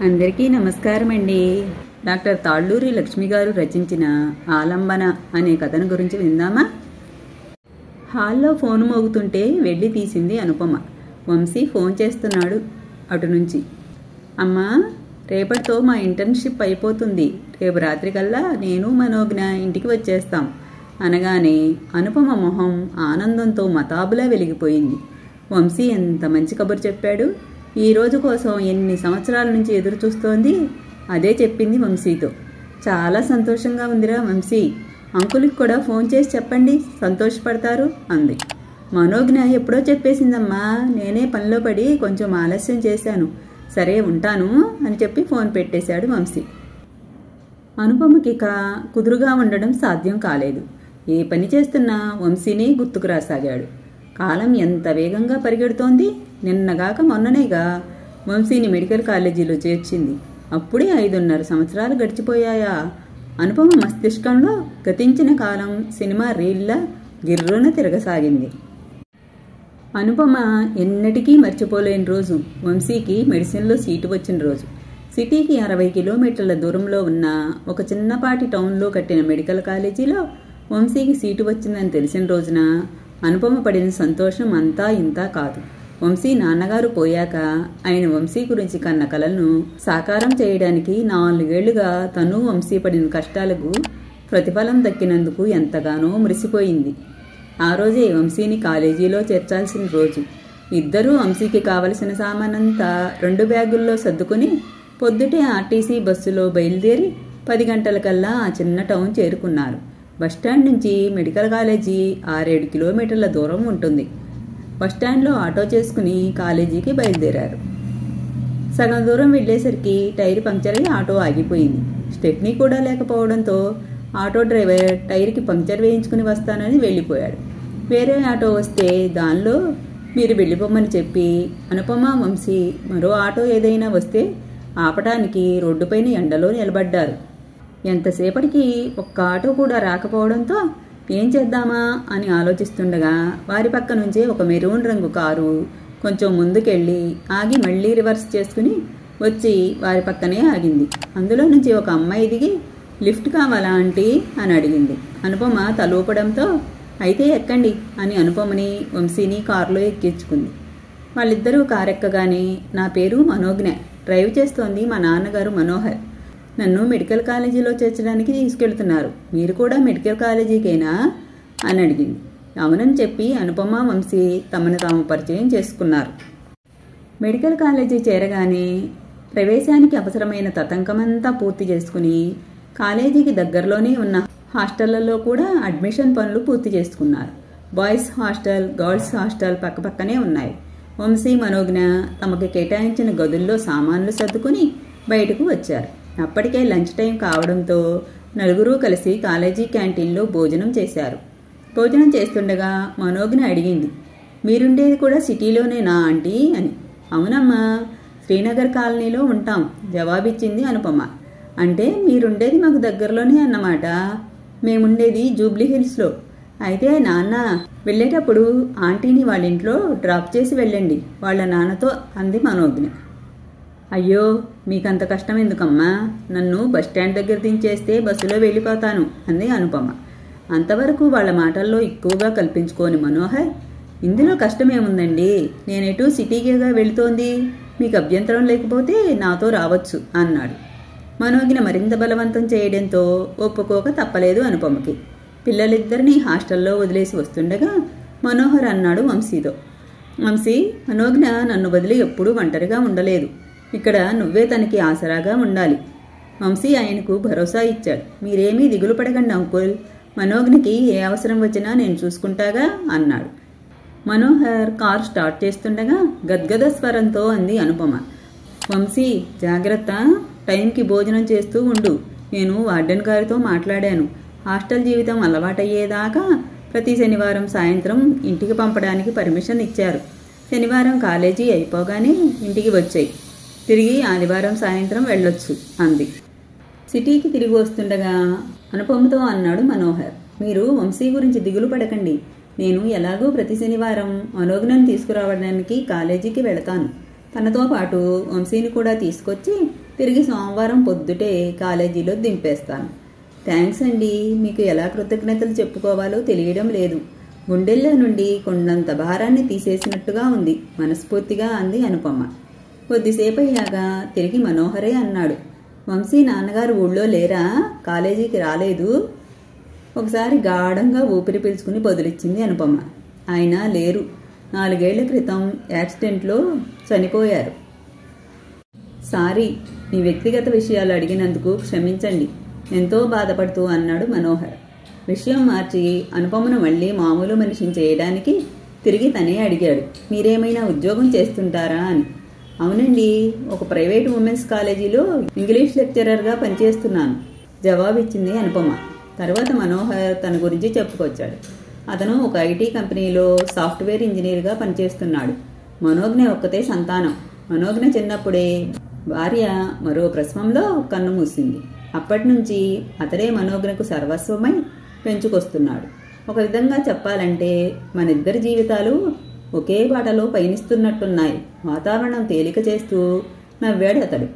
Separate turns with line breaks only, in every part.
అందరికీ నమస్కారం అండి. డాక్టర్ తాళ్ళూరి లక్ష్మి గారు రచించిన ఆలంబన అనే కథను గురించి విందామా? హాల్లో ఫోన్ మోగుతుంటే వెళ్ళి తీసింది అనుపమ. వంశీ ఫోన్ చేస్తున్నాడు అటు నుంచి. అమ్మా, రేపటితో మా ఇంటర్న్షిప్ అయిపోతుంది. రేపు రాత్రికల్లా నేను మనోజ్ఞ ఇంటికి వచ్చేస్తాం అనగానే అనుపమ మొహం ఆనందంతో మతాబులా వెలిగిపోయింది. వంశీ ఎంత మంచి కబురు చెప్పాడు. ఈ రోజు కోసం ఎన్ని సంవత్సరాల నుంచి ఎదురు చూస్తోంది. అదే చెప్పింది వంశీతో. చాలా సంతోషంగా ఉందిరా వంశీ, అంకుల్కి కూడా ఫోన్ చేసి చెప్పండి, సంతోషపడతారు అంది. మనోజ్ఞ ఎప్పుడో చెప్పేసిందమ్మా, నేనే పనిలో పడి కొంచెం ఆలస్యం చేశాను. సరే ఉంటాను అని చెప్పి ఫోన్ పెట్టేశాడు వంశీ. అనుపమకి కుదురుగా ఉండడం సాధ్యం కాలేదు. ఏ పని చేస్తున్నా వంశీనే గుర్తుకు రాసాగాడు. కాలం ఎంత వేగంగా పరిగెడుతోంది. నిన్నగాక మొన్ననేగా వంశీని మెడికల్ కాలేజీలో చేర్చింది. అప్పుడే 5.5 సంవత్సరాలు గడిచిపోయాయా? అనుపమ మస్తిష్కంలో గతించిన కాలం సినిమా రీల్లా గిర్రున తిరగసాగింది. అనుపమ ఎన్నటికీ మర్చిపోలేని రోజు వంశీకి మెడిసిన్లో సీటు వచ్చిన రోజు. సిటీకి 60 కిలోమీటర్ల దూరంలో ఉన్న ఒక చిన్నపాటి టౌన్లో కట్టిన మెడికల్ కాలేజీలో వంశీకి సీటు వచ్చిందని తెలిసిన రోజున అనుపమ పడిన సంతోషం అంతా ఇంతా కాదు. వంశీ నాన్నగారు పోయాక ఆయన వంశీ గురించి కన్న కలలను సాకారం చేయడానికి 4 ఏళ్లుగా తను వంశీ పడిన కష్టాలకు ప్రతిఫలం దక్కినందుకు ఎంతగానో మురిసిపోయింది. ఆ రోజే వంశీని కాలేజీలో చేర్చాల్సిన రోజు. ఇద్దరూ వంశీకి కావలసిన సామానంతా 2 బ్యాగుల్లో సర్దుకుని పొద్దుటే ఆర్టీసీ బస్సులో బయలుదేరి 10 గంటలకల్లా ఆ చిన్న టౌన్ చేరుకున్నారు. బస్టాండ్ నుంచి మెడికల్ కాలేజీ 6-7 కిలోమీటర్ల దూరం ఉంటుంది. బస్టాండ్లో ఆటో చేసుకుని కాలేజీకి బయలుదేరారు. సగం దూరం వెళ్లేసరికి టైర్ పంక్చర్ అయి ఆటో ఆగిపోయింది. స్టెప్నీ కూడా లేకపోవడంతో ఆటో డ్రైవర్ టైర్కి పంక్చర్ వేయించుకుని వస్తానని వెళ్ళిపోయాడు. వేరే ఆటో వస్తే దానిలో మీరు వెళ్ళిపోమని చెప్పి అనుపమ వంశీ మరో ఆటో ఏదైనా వస్తే ఆపటానికి రోడ్డుపైన ఎండలో నిలబడ్డారు. ఎంతసేపటికి ఒక్క ఆటో కూడా రాకపోవడంతో ఏం చేద్దామా అని ఆలోచిస్తుండగా వారి పక్క నుంచే ఒక మెరూన్ రంగు కారు కొంచెం ముందుకెళ్ళి ఆగి మళ్లీ రివర్స్ చేసుకుని వచ్చి వారి పక్కనే ఆగింది. అందులో నుంచి ఒక అమ్మాయి దిగి లిఫ్ట్ కావాలా ఆంటీ అని అడిగింది. అనుపమ తలూపడంతో అయితే ఎక్కండి అని అనుపమని వంశీని కారులో ఎక్కించుకుంది. వాళ్ళిద్దరూ కారెక్కగానే నా పేరు మనోజ్ఞ, డ్రైవ్ చేస్తోంది మా నాన్నగారు మనోహర్. నన్ను మెడికల్ కాలేజీలో చేర్చడానికి తీసుకెళ్తున్నారు. మీరు కూడా మెడికల్ కాలేజీకేనా అని అడిగింది. అవునని చెప్పి అనుపమ వంశీ తమను తాము పరిచయం చేసుకున్నారు. మెడికల్ కాలేజీ చేరగానే ప్రవేశానికి అవసరమైన తతంకమంతా పూర్తి చేసుకుని కాలేజీకి దగ్గరలోనే ఉన్న హాస్టళ్లలో కూడా అడ్మిషన్ పనులు పూర్తి చేసుకున్నారు. బాయ్స్ హాస్టల్, గర్ల్స్ హాస్టల్ పక్కపక్కనే ఉన్నాయి. వంశీ మనోజ్ఞ తమకు కేటాయించిన గదుల్లో సామాన్లు సర్దుకుని బయటకు వచ్చారు. అప్పటికే లంచ్ టైం కావడంతో నలుగురూ కలిసి కాలేజీ క్యాంటీన్లో భోజనం చేశారు. భోజనం చేస్తుండగా మనోజ్ఞ అడిగింది, మీరుండేది కూడా సిటీలోనేనా ఆంటీ అని. అవునమ్మా, శ్రీనగర్ కాలనీలో ఉంటాం జవాబిచ్చింది అనుపమ. అంటే మీరుండేది మాకు దగ్గరలోనే అన్నమాట. మేముండేది జూబ్లీ హిల్స్లో. అయితే నాన్న వెళ్ళేటప్పుడు ఆంటీని వాళ్ళ ఇంట్లో డ్రాప్ చేసి వెళ్ళండి వాళ్ళ నాన్నతో అంది మనోజ్ఞ. అయ్యో, మీకంత కష్టం ఎందుకమ్మా, నన్ను బస్టాండ్ దగ్గర దించేస్తే బస్సులో వెళ్ళిపోతాను అంది అనుపమ. అంతవరకు వాళ్ళ మాటల్లో ఎక్కువగా కల్పించుకోని మనోహర్, ఇందులో కష్టమేముందండి, నేనెటూ సిటీగా వెళుతోంది, మీకు అభ్యంతరం లేకపోతే నాతో రావచ్చు అన్నాడు. మనోజ్ఞ మరింత బలవంతం చేయడంతో ఒప్పుకోక తప్పలేదు అనుపమకి. పిల్లలిద్దరినీ హాస్టల్లో వదిలేసి వస్తుండగా మనోహర్ అన్నాడు వంశీతో, వంశీ, మనోజ్ఞ నన్ను వదిలి ఎప్పుడూ ఒంటరిగా ఉండలేదు. ఇక్కడ నువ్వే తనకి ఆసరాగా ఉండాలి. వంశీ ఆయనకు భరోసా ఇచ్చాడు. మీరేమీ దిగులు పడకండి అంకుల్, మనోజ్ఞకి ఏ అవసరం వచ్చినా నేను చూసుకుంటాగా అన్నాడు. మనోహర్ కారు స్టార్ట్ చేస్తుండగా గద్గద స్వరంతో అంది అనుపమ, వంశీ జాగ్రత్త, టైంకి భోజనం చేస్తూ ఉండు. నేను వార్డెన్ గారితో మాట్లాడాను. హాస్టల్ జీవితం అలవాటయ్యేదాకా ప్రతి శనివారం సాయంత్రం ఇంటికి పంపడానికి పర్మిషన్ ఇచ్చారు. శనివారం కాలేజీ అయిపోగానే ఇంటికి వచ్చాయి. తిరిగి ఆదివారం సాయంత్రం వెళ్ళొచ్చు అంది. సిటీకి తిరిగి వస్తుండగా అనుపమతో అన్నాడు మనోహర్, మీరు వంశీ గురించి దిగులు పడకండి. నేను ఎలాగో ప్రతి శనివారం మనోజ్ఞను తీసుకురావడానికి కాలేజీకి వెళతాను. తనతో పాటు వంశీని కూడా తీసుకొచ్చి తిరిగి సోమవారం పొద్దుటే కాలేజీలో దింపేస్తాను. థ్యాంక్స్ అండి, మీకు ఎలా కృతజ్ఞతలు చెప్పుకోవాలో తెలియడం లేదు. గుండెల్లో నుండి కొండంత భారాన్ని తీసేసినట్టుగా ఉంది మనస్ఫూర్తిగా అంది అనుపమ. కొద్దిసేపు అయ్యాక తిరిగి మనోహరే అన్నాడు, వంశీ నాన్నగారు ఊళ్ళో లేరా? కాలేజీకి రాలేదు? ఒకసారి గాఢంగా ఊపిరి పీల్చుకుని బదులిచ్చింది అనుపమ. ఆయన లేరు, 4 ఏళ్ల క్రితం యాక్సిడెంట్లో చనిపోయారు. సారీ, మీ వ్యక్తిగత విషయాలు అడిగినందుకు క్షమించండి, ఎంతో బాధపడుతూ అన్నాడు మనోహర్. విషయం మార్చి అనుపమను మళ్ళీ మామూలు మనిషిని చేయడానికి తిరిగి తనే అడిగాడు, మీరేమైనా ఉద్యోగం చేస్తుంటారా అని. అవునండి, ఒక ప్రైవేట్ ఉమెన్స్ కాలేజీలో ఇంగ్లీష్ లెక్చరర్గా పనిచేస్తున్నాను జవాబిచ్చింది అనుపమ. తర్వాత మనోహర్ తన గురించి చెప్పుకొచ్చాడు. అతను ఒక ఐటీ కంపెనీలో సాఫ్ట్వేర్ ఇంజనీర్గా పనిచేస్తున్నాడు. మనోజ్ఞ ఒక్కతే సంతానం. మనోజ్ఞ చిన్నప్పుడే భార్య మరో ప్రసవంలో కన్ను మూసింది. అప్పటి నుంచి అతడే మనోజ్ఞకు సర్వస్వమై పెంచుకొస్తున్నాడు. ఒక విధంగా చెప్పాలంటే మనిద్దరి జీవితాలు ఒకే బాటలో పయనిస్తున్నట్టున్నాయి. వాతావరణం తేలిక చేస్తూ నవ్వాడు అతడు.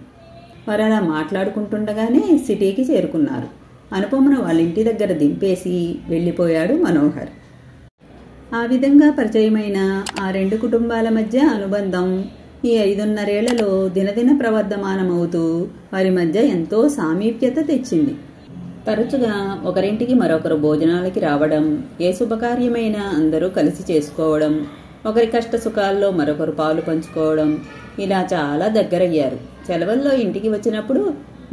వారు అలా మాట్లాడుకుంటుండగానే సిటీకి చేరుకున్నారు. అనుపమను వాళ్ళ ఇంటి దగ్గర దింపేసి వెళ్ళిపోయాడు మనోహర్. ఆ విధంగా పరిచయమైన ఆ 2 కుటుంబాల మధ్య అనుబంధం ఈ 5.5 ఏళ్లలో దినదిన ప్రవర్ధమానమవుతూ వారి మధ్య ఎంతో సామీప్యత తెచ్చింది. తరచుగా ఒకరింటికి మరొకరు భోజనాలకి రావడం, ఏ శుభకార్యమైనా అందరూ కలిసి చేసుకోవడం, ఒకరి కష్ట సుఖాల్లో మరొకరు పాలు పంచుకోవడం, ఇలా చాలా దగ్గరయ్యారు. సెలవుల్లో ఇంటికి వచ్చినప్పుడు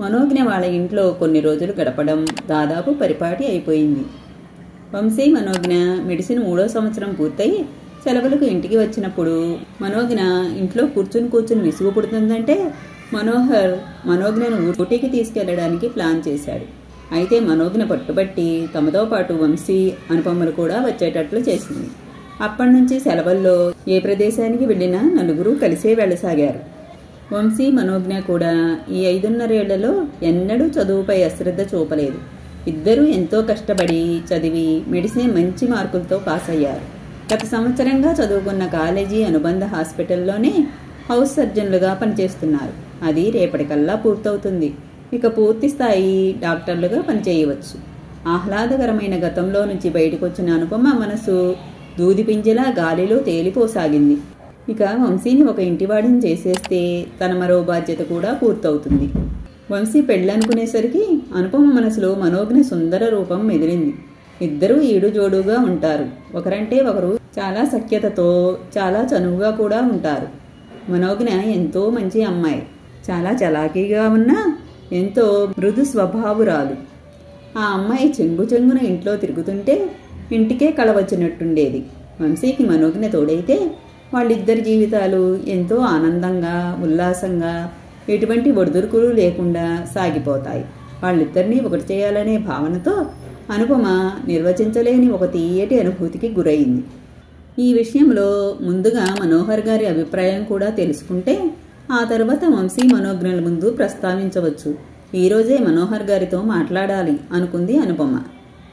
మనోజ్ఞ వాళ్ళ ఇంట్లో కొన్ని రోజులు గడపడం దాదాపు పరిపాటి అయిపోయింది. వంశీ మనోజ్ఞ మెడిసిన్ 3వ సంవత్సరం పూర్తయి సెలవులకు ఇంటికి వచ్చినప్పుడు మనోజ్ఞ ఇంట్లో కూర్చుని విసుగు పుడుతుందంటే మనోహర్ మనోజ్ఞను ఊటీకి తీసుకెళ్లడానికి ప్లాన్ చేశాడు. అయితే మనోజ్ఞ పట్టుబట్టి తమతో పాటు వంశీ అనుపమలు కూడా వచ్చేటట్లు చేసింది. అప్పటి నుంచి సెలవుల్లో ఏ ప్రదేశానికి వెళ్ళినా నలుగురు కలిసే వెళ్ళసాగారు. వంశీ మనోజ్ఞ కూడా ఈ 5.5 ఏళ్లలో ఎన్నడూ చదువుపై అశ్రద్ధ చూపలేదు. ఇద్దరూ ఎంతో కష్టపడి చదివి మెడిసిన్ మంచి మార్కులతో పాస్ అయ్యారు. గత సంవత్సరంగా చదువుకున్న కాలేజీ అనుబంధ హాస్పిటల్లోనే హౌస్ సర్జన్లుగా పనిచేస్తున్నారు. అది రేపటికల్లా పూర్తవుతుంది. ఇక పూర్తి స్థాయి డాక్టర్లుగా పనిచేయవచ్చు. ఆహ్లాదకరమైన గతంలో నుంచి బయటకొచ్చిన అనుపమ మనసు దూదిపింజలా గాలిలో తేలిపోసాగింది. ఇక వంశీని ఒక ఇంటివాడిని చేసేస్తే తన మరో బాధ్యత కూడా పూర్తవుతుంది. వంశీ పెళ్ళనుకునేసరికి అనుపమ మనసులో మనోజ్ఞ సుందర రూపం మెదిలింది. ఇద్దరూ ఈడుజోడుగా ఉంటారు. ఒకరంటే ఒకరు చాలా సఖ్యతతో చాలా చనువుగా కూడా ఉంటారు. మనోజ్ఞ ఎంతో మంచి అమ్మాయి. చాలా చలాకీగా ఉన్నా ఎంతో మృదు స్వభావురాలు. ఆ అమ్మాయి చెంగున ఇంట్లో తిరుగుతుంటే ఇంటికే కళ వచ్చినట్టుండేది. వంశీకి మనోజ్ఞ తోడైతే వాళ్ళిద్దరి జీవితాలు ఎంతో ఆనందంగా ఉల్లాసంగా ఎటువంటి ఒడిదుడుకులు లేకుండా సాగిపోతాయి. వాళ్ళిద్దరినీ ఒకటి చేయాలనే భావనతో అనుపమ నిర్వచించలేని ఒక తీయటి అనుభూతికి గురైంది. ఈ విషయంలో ముందుగా మనోహర్ గారి అభిప్రాయం కూడా తెలుసుకుంటే ఆ తర్వాత వంశీ మనోజ్ఞల ముందు ప్రస్తావించవచ్చు. ఈరోజే మనోహర్ గారితో మాట్లాడాలి అనుకుంది అనుపమ.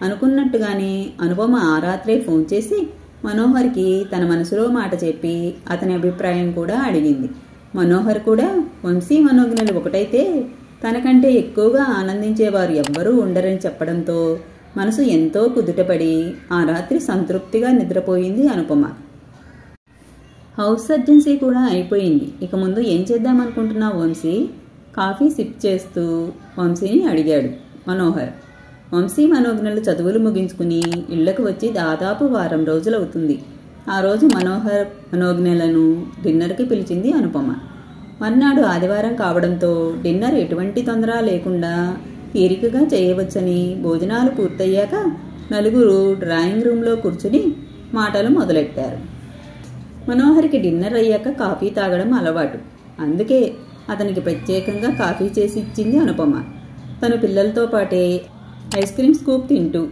అనుకున్నట్టుగానే అనుపమ ఆ రాత్రే ఫోన్ చేసి మనోహర్కి తన మనసులో మాట చెప్పి అతని అభిప్రాయం కూడా అడిగింది. మనోహర్ కూడా వంశీ మనోజ్ఞలు ఒకటైతే తనకంటే ఎక్కువగా ఆనందించేవారు ఎవ్వరూ ఉండరని చెప్పడంతో మనసు ఎంతో కుదుటపడి ఆ రాత్రి సంతృప్తిగా నిద్రపోయింది అనుపమ. హౌస్ సర్జన్సీ కూడా అయిపోయింది. ఇక ముందు ఏం చేద్దామనుకుంటున్నావు వంశీ? కాఫీ సిప్ చేస్తూ వంశీని అడిగాడు మనోహర్. వంశీ మనోజ్ఞలు చదువులు ముగించుకుని ఇళ్లకు వచ్చి దాదాపు వారం రోజులవుతుంది. ఆ రోజు మనోహర్ మనోజ్ఞలను డిన్నర్కి పిలిచింది అనుపమ. మర్నాడు ఆదివారం కావడంతో డిన్నర్ ఎటువంటి తొందర లేకుండా తీరికగా చేయవచ్చని భోజనాలు పూర్తయ్యాక నలుగురు డ్రాయింగ్ రూమ్లో కూర్చుని మాటలు మొదలెట్టారు. మనోహర్కి డిన్నర్ అయ్యాక కాఫీ తాగడం అలవాటు. అందుకే అతనికి ప్రత్యేకంగా కాఫీ చేసి ఇచ్చింది అనుపమ. తను పిల్లలతో పాటే ఐస్ క్రీమ్ స్కూప్ తింటూ,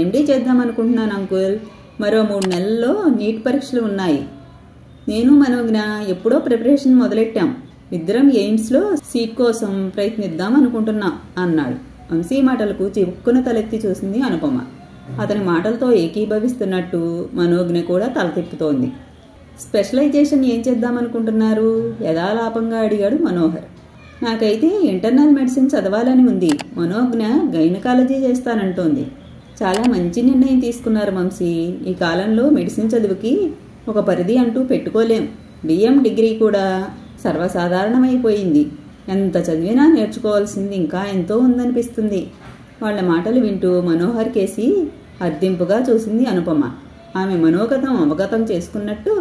ఎండీ చేద్దామనుకుంటున్నాను అంకుల్. మరో 3 నెలల్లో నీట్ పరీక్షలు ఉన్నాయి. నేను మనోజ్ఞ ఎప్పుడో ప్రిపరేషన్ మొదలెట్టాం. ఇద్దరం ఎయిమ్స్లో సీట్ కోసం ప్రయత్నిద్దాం అనుకుంటున్నాం అన్నాడు. వంశీ మాటలకు చివుక్కున తలెత్తి చూసింది అనుపమ. అతని మాటలతో ఏకీభవిస్తున్నట్టు మనోజ్ఞ కూడా తల తిప్పుతోంది. స్పెషలైజేషన్ ఏం చేద్దామనుకుంటున్నారు? యథాలాపంగా అడిగాడు మనోహర్. నాకైతే ఇంటర్నల్ మెడిసిన్ చదవాలని ఉంది. మనోజ్ఞ గైనకాలజీ చేస్తానంటోంది. చాలా మంచి నిర్ణయం తీసుకున్నారు వంశీ. ఈ కాలంలో మెడిసిన్ చదువుకి ఒక పరిధి అంటూ పెట్టుకోలేం. బిఎం డిగ్రీ కూడా సర్వసాధారణమైపోయింది. ఎంత చదివినా నేర్చుకోవాల్సింది ఇంకా ఎంతో ఉందనిపిస్తుంది. వాళ్ళ మాటలు వింటూ మనోహర్ కేసి అర్దింపుగా చూసింది అనుపమ. ఆమె మనోగతం అవగతం చేసుకున్నట్టు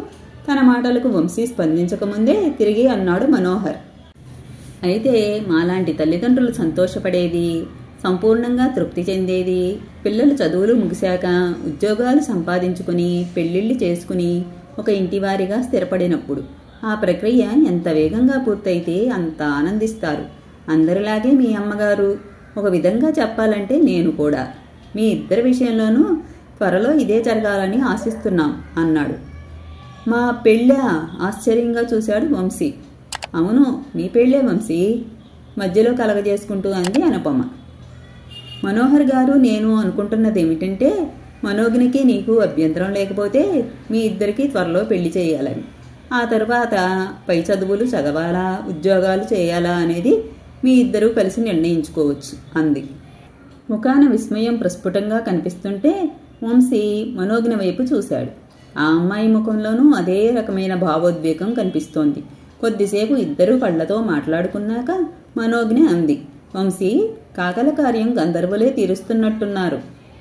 తన మాటలకు వంశీ స్పందించకముందే తిరిగి అన్నాడు మనోహర్. అయితే మాలాంటి తల్లిదండ్రులు సంతోషపడేది, సంపూర్ణంగా తృప్తి చెందేది పిల్లలు చదువులు ముగిశాక ఉద్యోగాలు సంపాదించుకుని పెళ్లిళ్ళు చేసుకుని ఒక ఇంటివారిగా స్థిరపడినప్పుడు. ఆ ప్రక్రియ ఎంత వేగంగా పూర్తయితే అంత ఆనందిస్తారు. అందరిలాగే మీ అమ్మగారు, ఒక విధంగా చెప్పాలంటే నేను కూడా. మీ ఇద్దరి విషయంలోనూ త్వరలో ఇదే జరగాలని ఆశిస్తున్నాం అన్నాడు. మా పెళ్ళా? ఆశ్చర్యంగా చూశాడు వంశీ. అవును, మీ పెళ్ళే వంశీ, మధ్యలో కలగజేసుకుంటూ అంది అనుపమ. మనోహర్ గారు, నేను అనుకుంటున్నది ఏమిటంటే మనోజ్ఞకి నీకు అభ్యంతరం లేకపోతే మీ ఇద్దరికీ త్వరలో పెళ్లి చేయాలని. ఆ తరువాత పై చదువులు చదవాలా, ఉద్యోగాలు చేయాలా అనేది మీ ఇద్దరూ కలిసి నిర్ణయించుకోవచ్చు అంది. ముఖాన విస్మయం ప్రస్ఫుటంగా కనిపిస్తుంటే వంశీ మనోజ్ఞ వైపు చూశాడు. ఆ అమ్మాయి ముఖంలోనూ అదే రకమైన భావోద్వేగం కనిపిస్తోంది. కొద్దిసేపు ఇద్దరూ కళ్లతో మాట్లాడుకున్నాక మనోజ్ఞ అంది. వంశీ, కాకల కార్యం గంధర్వులే తీరుస్తున్నట్టున్నారు.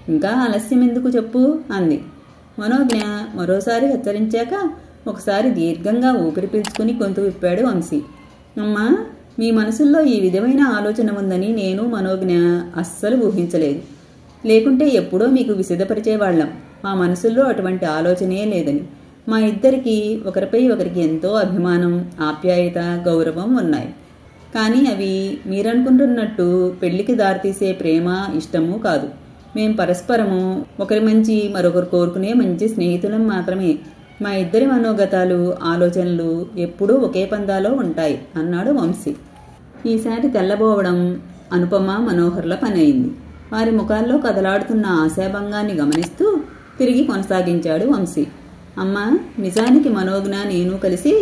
ఇంకా ఆలస్యం ఎందుకు చెప్పు అంది. మనోజ్ఞ మరోసారి హెచ్చరించాక ఒకసారి దీర్ఘంగా ఊపిరి పీల్చుకుని గొంతు విప్పాడు వంశీ. అమ్మా, మీ మనసుల్లో ఈ విధమైన ఆలోచన ఉందని నేను మనోజ్ఞ అస్సలు ఊహించలేదు. లేకుంటే ఎప్పుడో మీకు విసిదపరిచేవాళ్లం. మా మనసుల్లో అటువంటి ఆలోచనే లేదని. మా ఇద్దరికీ ఒకరిపై ఒకరికి ఎంతో అభిమానం, ఆప్యాయత, గౌరవం ఉన్నాయి. కానీ అవి మీరనుకుంటున్నట్టు పెళ్లికి దారితీసే ప్రేమ, ఇష్టము కాదు. మేం పరస్పరము ఒకరి మంచి మరొకరు కోరుకునే మంచి స్నేహితులం మాత్రమే. మా ఇద్దరి మనోగతాలు, ఆలోచనలు ఎప్పుడూ ఒకే పందాలో ఉంటాయి అన్నాడు వంశీ. ఈసారి తెల్లబోవడం అనుపమ మనోహర్ల పనయింది. వారి ముఖాల్లో కదలాడుతున్న ఆశాభంగాన్ని గమనిస్తూ తిరిగి కొనసాగించాడు వంశీ. అమ్మా, నిజానికి మనోజ్ఞ నేను కలిసి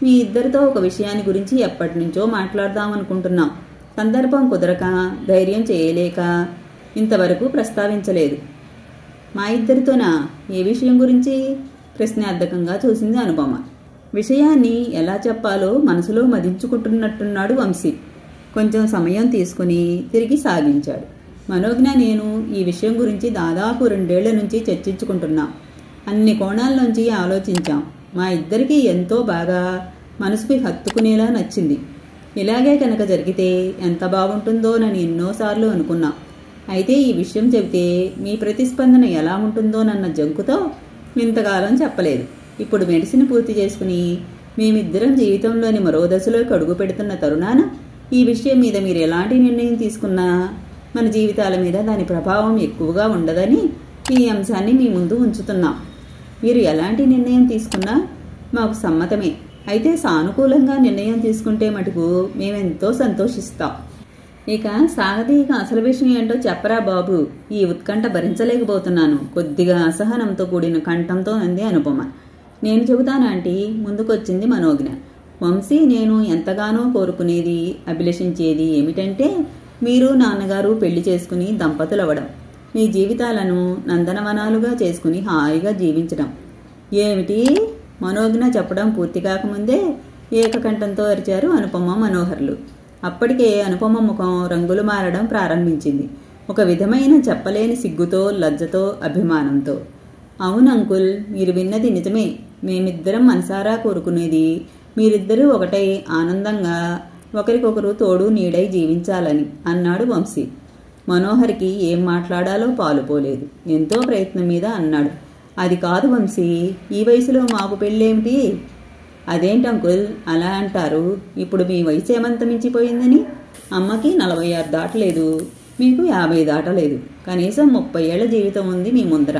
మీ ఇద్దరితో ఒక విషయాన్ని గురించి ఎప్పటినుంచో మాట్లాడదామనుకుంటున్నాం. సందర్భం కుదరక, ధైర్యం చేయలేక ఇంతవరకు ప్రస్తావించలేదు. మా ఇద్దరితోనా? ఏ విషయం గురించి? ప్రశ్నార్థకంగా చూసింది అనుపమ. విషయాన్ని ఎలా చెప్పాలో మనసులో మదించుకుంటున్నట్టున్నాడు వంశీ. కొంచెం సమయం తీసుకుని తిరిగి సాగించాడు. మనోజ్ఞ నేను ఈ విషయం గురించి దాదాపు 2 ఏళ్ల నుంచి చర్చించుకుంటున్నాం. అన్ని కోణాల్లోంచి ఆలోచించాం. మా ఇద్దరికీ ఎంతో బాగా మనసుకి హత్తుకునేలా నచ్చింది. ఇలాగే కనుక జరిగితే ఎంత బాగుంటుందోనని ఎన్నోసార్లు అనుకున్నాం. అయితే ఈ విషయం చెబితే మీ ప్రతిస్పందన ఎలా ఉంటుందోనన్న జంకుతో ఇంతకాలం చెప్పలేదు. ఇప్పుడు మెడిసిన్ పూర్తి చేసుకుని మేమిద్దరం జీవితంలోని మరో దశలోకి అడుగు పెడుతున్న తరుణాన ఈ విషయం మీద మీరు ఎలాంటి నిర్ణయం తీసుకున్నా మన జీవితాల మీద దాని ప్రభావం ఎక్కువగా ఉండదని ఈ అంశాన్ని మీ ముందు ఉంచుతున్నాం. మీరు ఎలాంటి నిర్ణయం తీసుకున్నా మాకు సమ్మతమే. అయితే సానుకూలంగా నిర్ణయం తీసుకుంటే మటుకు మేమెంతో సంతోషిస్తాం. ఇక సాగతీయక అసలు విషయం ఏంటో చెప్పరా బాబు, ఈ ఉత్కంఠ భరించలేకపోతున్నాను కొద్దిగా అసహనంతో కూడిన కంఠంతో అంది అనుపమ. నేను చెబుతానంటీ, ముందుకొచ్చింది మనోజ్ఞ. వంశీ నేను ఎంతగానో కోరుకునేది, అభిలషించేది ఏమిటంటే మీరు నాన్నగారు పెళ్లి చేసుకుని దంపతులవ్వడం, మీ జీవితాలను నందనవనాలుగా చేసుకుని హాయిగా జీవించడం. ఏమిటి? మనోజ్ఞ చెప్పడం పూర్తి కాకముందే ఏకకంఠంతో అరిచారు అనుపమ మనోహర్లు. అప్పటికే అనుపమ ముఖం రంగులు మారడం ప్రారంభించింది. ఒక విధమైన చెప్పలేని సిగ్గుతో, లజ్జతో, అభిమానంతో. అవును అంకుల్, మీరు విన్నది నిజమే. మేమిద్దరం మనసారా కోరుకునేది మీరిద్దరూ ఒకటై ఆనందంగా ఒకరికొకరు తోడు నీడై జీవించాలని అన్నాడు వంశీ. మనోహర్కి ఏం మాట్లాడాలో పాలుపోలేదు. ఎంతో ప్రయత్నం మీద అన్నాడు. అది కాదు వంశీ, ఈ వయసులో మాకు పెళ్ళేమిటి? అదేంటి అంకుల్ అలా అంటారు? ఇప్పుడు మీ వయసు ఏమంత మించిపోయిందని? అమ్మకి 46 దాటలేదు, మీకు 50 దాటలేదు. కనీసం 30 ఏళ్ల జీవితం ఉంది మీ ముందర.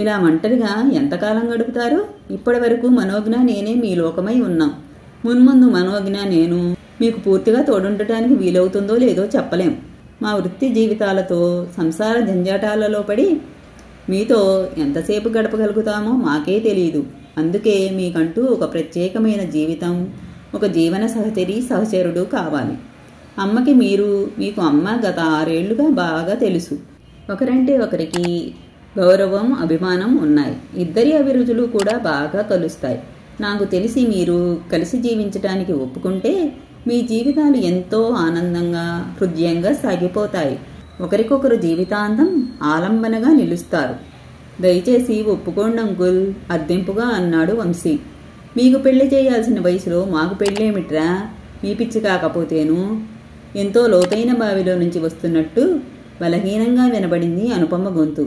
ఇలా ఒంటరిగా ఎంతకాలం గడుపుతారు? ఇప్పటి వరకు మనోజ్ఞ నేనే మీ లోకమై ఉన్నాం. మున్ముందు మనోజ్ఞ నేను మీకు పూర్తిగా తోడుండటానికి వీలవుతుందో లేదో చెప్పలేం. మా వృత్తి జీవితాలతో, సంసార జంజాటాలలో పడి మీతో ఎంతసేపు గడపగలుగుతామో మాకే తెలియదు. అందుకే మీకంటూ ఒక ప్రత్యేకమైన జీవితం, ఒక జీవన సహచరుడు కావాలి. అమ్మకి మీకు అమ్మ గత 6 ఏళ్లుగా బాగా తెలుసు. ఒకరంటే ఒకరికి గౌరవం, అభిమానం ఉన్నాయి. ఇద్దరి అభిరుచులు కూడా బాగా కలుస్తాయి. నాకు తెలిసి మీరు కలిసి జీవించడానికి ఒప్పుకుంటే మీ జీవితాలు ఎంతో ఆనందంగా, హృదయంగా సాగిపోతాయి. ఒకరికొకరు జీవితాంతం ఆలంబనగా నిలుస్తారు. దయచేసి ఒప్పుకోండి అంకుల్, అద్దెంపుగా అన్నాడు వంశీ. మీకు పెళ్లి చేయాల్సిన వయసులో మాకు పెళ్ళేమిట్రా, మీ పిచ్చి కాకపోతేను. ఎంతో లోతైన బావిలో నుంచి వస్తున్నట్టు బలహీనంగా వినబడింది అనుపమ గొంతు.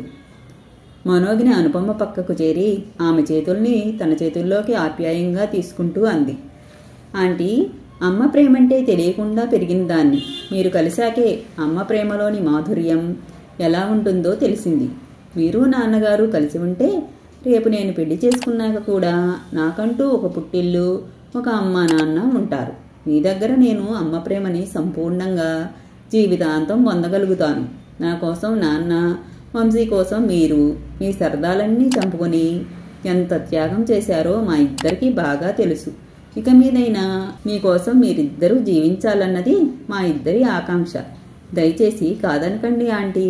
మనోజ్ఞ అనుపమ పక్కకు చేరి ఆమె చేతుల్ని తన చేతుల్లోకి ఆప్యాయంగా తీసుకుంటూ అంది. ఆంటీ, అమ్మ ప్రేమంటే తెలియకుండా పెరిగిన దాన్ని. మీరు కలిశాకే అమ్మ ప్రేమలోని మాధుర్యం ఎలా ఉంటుందో తెలిసింది. మీరు నాన్నగారు కలిసి ఉంటే రేపు నేను పెళ్లి చేసుకున్నాక కూడా నాకంటూ ఒక పుట్టిల్లు, ఒక అమ్మ నాన్న ఉంటారు. మీ దగ్గర నేను అమ్మ ప్రేమని సంపూర్ణంగా జీవితాంతం పొందగలుగుతాను. నా కోసం నాన్న, వంశీ కోసం మీరు మీ సరదాలన్నీ చంపుకొని ఎంత త్యాగం చేశారో మా ఇద్దరికీ బాగా తెలుసు. ఇక మీదైనా మీకోసం మీరిద్దరూ జీవించాలన్నది మా ఇద్దరి ఆకాంక్ష. దయచేసి కాదనకండి ఆంటీ.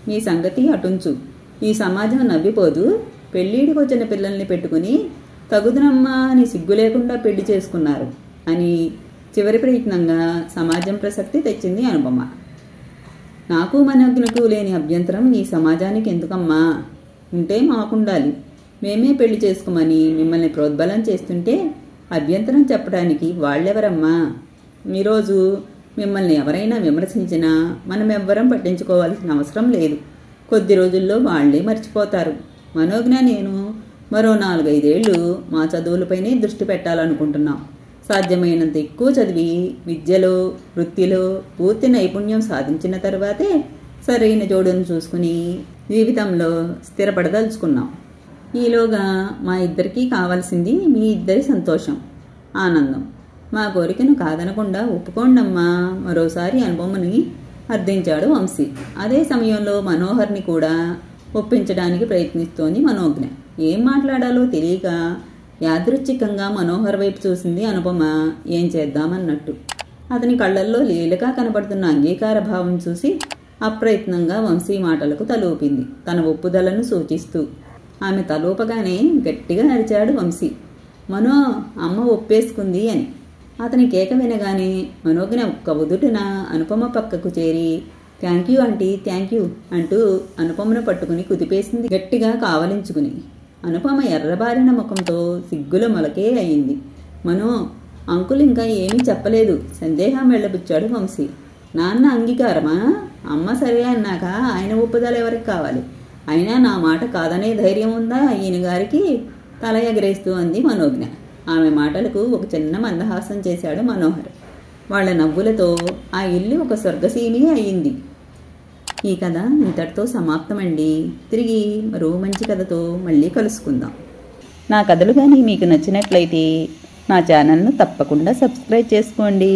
మీ సంగతి అటుంచు. ఈ సమాజం నవ్విపోదు. పెళ్ళిడికి వచ్చిన పిల్లల్ని పెట్టుకుని తగుదనమ్మా అని సిగ్గు లేకుండా పెళ్లి చేసుకున్నారు అని చివరి ప్రయత్నంగా సమాజం ప్రసక్తి తెచ్చింది అనుపమ. నాకు మనోజ్ఞకు లేని అభ్యంతరం ఈ సమాజానికి ఎందుకమ్మా? ఉంటే మాకుండాలి. మేమే పెళ్లి చేసుకోమని మిమ్మల్ని ప్రోద్బలం చేస్తుంటే అభ్యంతరం చెప్పడానికి వాళ్ళెవరమ్మా? ఈరోజు మిమ్మల్ని ఎవరైనా విమర్శించినా మనం ఎవ్వరం పట్టించుకోవాల్సిన అవసరం లేదు. కొద్ది రోజుల్లో వాళ్లే మర్చిపోతారు. మనోజ్ఞ నేను మరో 4-5 ఏళ్లు మా చదువులపైనే దృష్టి పెట్టాలనుకుంటున్నాం. సాధ్యమైనంత ఎక్కువ చదివి విద్యలో, వృత్తిలో పూర్తి నైపుణ్యం సాధించిన తర్వాతే సరైన జోడును చూసుకుని జీవితంలో స్థిరపడదలుచుకున్నాం. ఈలోగా మా ఇద్దరికీ కావాల్సింది మీ ఇద్దరి సంతోషం, ఆనందం. మా కోరికను కాదనకుండా ఒప్పుకోండమ్మా, మరోసారి అనుపమని అర్థించాడు వంశీ. అదే సమయంలో మనోహర్ని కూడా ఒప్పించడానికి ప్రయత్నిస్తోంది మనోజ్ఞ. ఏం మాట్లాడాలో తెలియక యాదృచ్ఛికంగా మనోహర్ వైపు చూసింది అనుపమ, ఏం చేద్దామన్నట్టు. అతని కళ్లల్లో లీలగా కనపడుతున్న అంగీకార భావం చూసి అప్రయత్నంగా వంశీ మాటలకు తలూపింది, తన ఒప్పుదలను సూచిస్తూ. ఆమె తలూపగానే గట్టిగా నరిచాడు వంశీ, మనో, అమ్మ ఒప్పేసుకుంది అని. అతని కేక వినగానే మనోజ్ఞ ఒక్క ఉదుటున అనుపమ పక్కకు చేరి thank you aunty, thank you అంటూ అనుపమను పట్టుకుని కుదిపేసింది గట్టిగా కావలించుకుని. అనుపమ ఎర్రబారిన ముఖంతో సిగ్గుల మొలకే అయింది. మనో, అంకుల్ ఇంకా ఏమీ చెప్పలేదు, సందేహం వెళ్ళబుచ్చాడు వంశీ. నాన్న అంగీకారమా? అమ్మ సరే అన్నాక ఆయన ఒప్పుదల ఎవరికి కావాలి? అయినా నా మాట కాదనే ధైర్యం ఉందా ఈయన గారికి? తల ఎగరేస్తూ అంది మనోజ్ఞ. ఆమె మాటలకు ఒక చిన్న మందహాసం చేశాడు మనోహర్. వాళ్ల నవ్వులతో ఆ ఇల్లు ఒక స్వర్గసీమి అయింది. ఈ కథ ఇంతటితో సమాప్తమండి. తిరిగి మరో మంచి కథతో మళ్ళీ కలుసుకుందాం. నా కథలు కానీ మీకు నచ్చినట్లయితే నా ఛానల్ను తప్పకుండా సబ్స్క్రైబ్ చేసుకోండి.